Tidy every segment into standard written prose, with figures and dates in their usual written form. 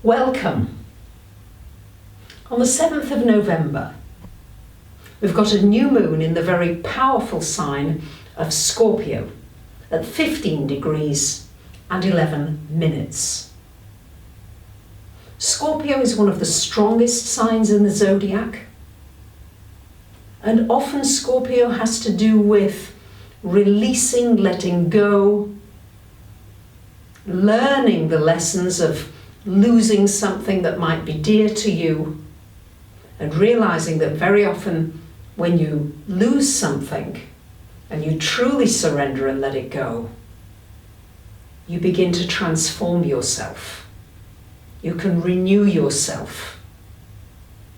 Welcome. On the 7th of November, we've got a new moon in the very powerful sign of Scorpio at 15 degrees and 11 minutes. Scorpio is one of the strongest signs in the zodiac, and often Scorpio has to do with releasing, letting go, learning the lessons of losing something that might be dear to you, and realizing that very often when you lose something and you truly surrender and let it go, you begin to transform yourself. You can renew yourself.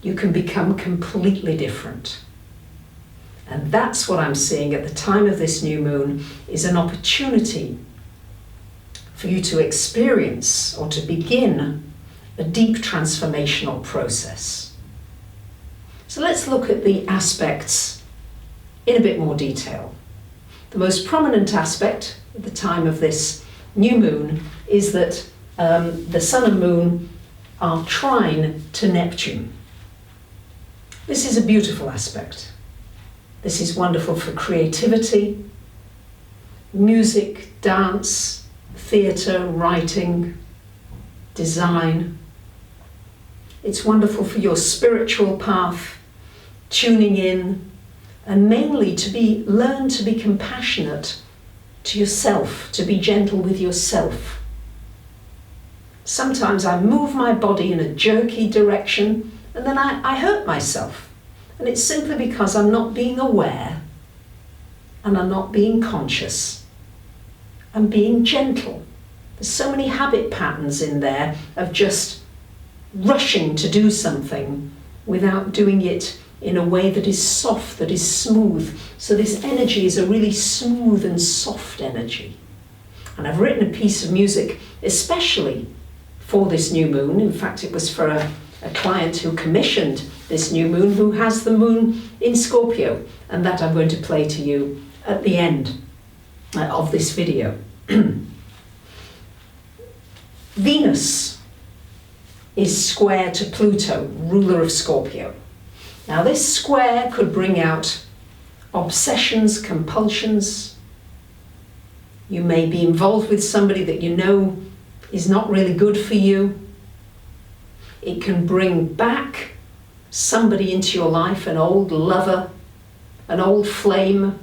You can become completely different. And that's what I'm seeing at the time of this new moon, is an opportunity for you to experience or to begin a deep transformational process. So let's look at the aspects in a bit more detail. The most prominent aspect at the time of this new moon is that the sun and moon are trine to Neptune. This is a beautiful aspect. This is wonderful for creativity, music, dance, theatre, writing, design. It's wonderful for your spiritual path, tuning in, and mainly to learn to be compassionate to yourself, to be gentle with yourself. Sometimes I move my body in a jerky direction and then I hurt myself. And it's simply because I'm not being aware and I'm not being conscious. I'm being gentle. There's so many habit patterns in there of just rushing to do something without doing it in a way that is soft, that is smooth. So this energy is a really smooth and soft energy. And I've written a piece of music especially for this new moon. In fact, it was for a client who commissioned this new moon, who has the moon in Scorpio, and that I'm going to play to you at the end of this video. Venus is square to Pluto, ruler of Scorpio. Now this square could bring out obsessions, compulsions. You may be involved with somebody that you know is not really good for you. It can bring back somebody into your life, an old lover, an old flame,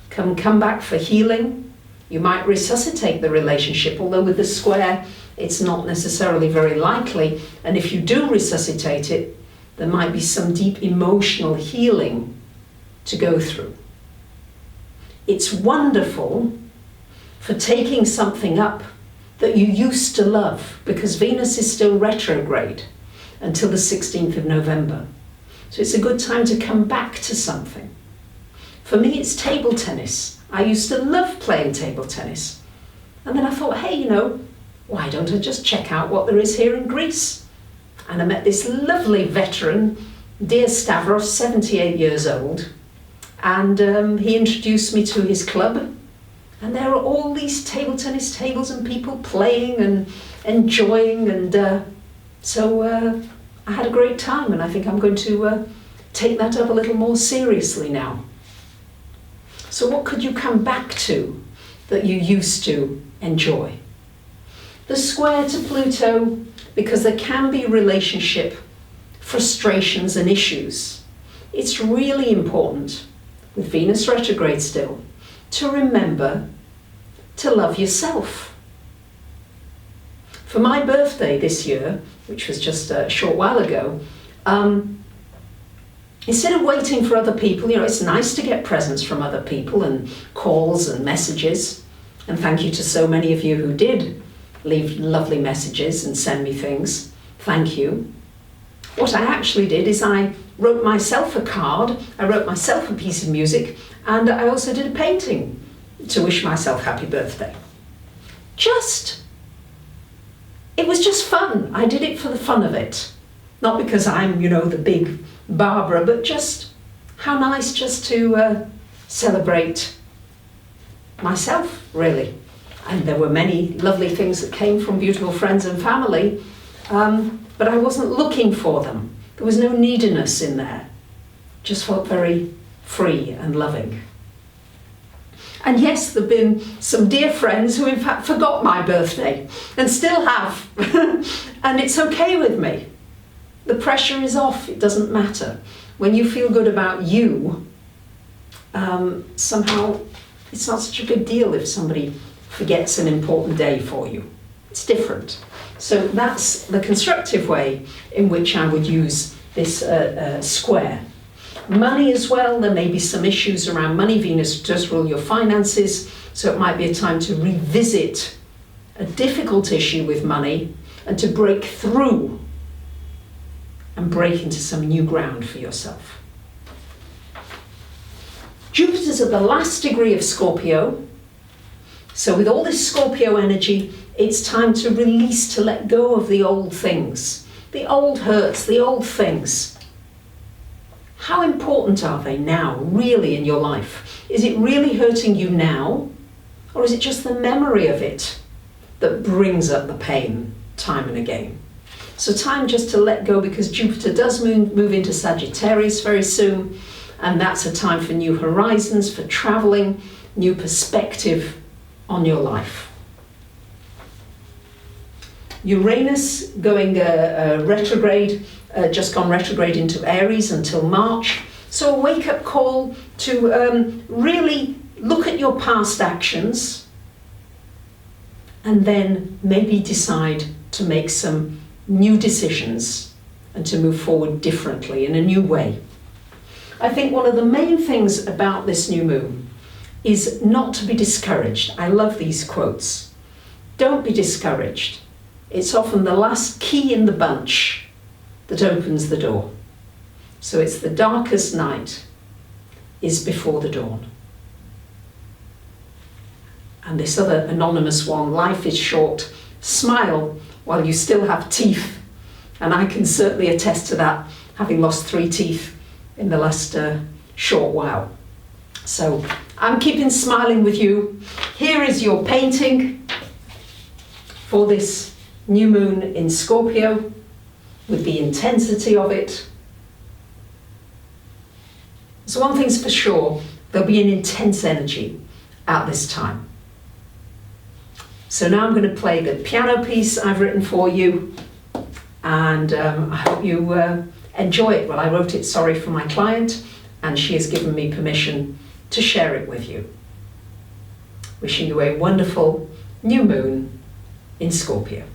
can come back for healing. You might resuscitate the relationship, although with the square, it's not necessarily very likely. And if you do resuscitate it, there might be some deep emotional healing to go through. It's wonderful for taking something up that you used to love, because Venus is still retrograde until the 16th of November. So it's a good time to come back to something. For me, it's table tennis. I used to love playing table tennis. And then I thought, hey, why don't I just check out what there is here in Greece? And I met this lovely veteran, dear Stavros, 78 years old. And he introduced me to his club. And there are all these table tennis tables and people playing and enjoying. And so I had a great time. And I think I'm going to take that up a little more seriously now. So what could you come back to that you used to enjoy? The square to Pluto, because there can be relationship frustrations and issues. It's really important, with Venus retrograde still, to remember to love yourself. For my birthday this year, which was just a short while ago, instead of waiting for other people, it's nice to get presents from other people and calls and messages. And thank you to so many of you who did leave lovely messages and send me things. Thank you. What I actually did is I wrote myself a card, I wrote myself a piece of music, and I also did a painting to wish myself happy birthday. It was just fun. I did it for the fun of it. Not because I'm, the big Barbara, but just how nice just to celebrate myself, really. And there were many lovely things that came from beautiful friends and family. but I wasn't looking for them. There was no neediness in there. Just felt very free and loving. And yes, there have been some dear friends who in fact forgot my birthday and still have. And it's okay with me. The pressure is off, it doesn't matter. When you feel good about you, somehow it's not such a big deal if somebody forgets an important day for you. It's different. So that's the constructive way in which I would use this square. Money as well, there may be some issues around money. Venus does rule your finances, so it might be a time to revisit a difficult issue with money and to break through and break into some new ground for yourself. Jupiter's at the last degree of Scorpio, so with all this Scorpio energy, it's time to release, to let go of the old things, the old hurts, the old things. How important are they now, really, in your life? Is it really hurting you now? Or is it just the memory of it that brings up the pain time and again? So time just to let go, because Jupiter does move into Sagittarius very soon, and that's a time for new horizons, for traveling, new perspective on your life. Uranus going retrograde, just gone retrograde into Aries until March. So a wake-up call to really look at your past actions and then maybe decide to make some new decisions and to move forward differently in a new way. I think one of the main things about this new moon is not to be discouraged. I love these quotes. Don't be discouraged. It's often the last key in the bunch that opens the door. So it's the darkest night is before the dawn. And this other anonymous one, life is short, smile while you still have teeth. And I can certainly attest to that, having lost 3 teeth in the last short while. So I'm keeping smiling with you. Here is your painting for this new moon in Scorpio, with the intensity of it. So one thing's for sure, there'll be an intense energy at this time. So now I'm going to play the piano piece I've written for you, and I hope you enjoy it. Well, I wrote it, sorry, for my client, and she has given me permission to share it with you. Wishing you a wonderful new moon in Scorpio.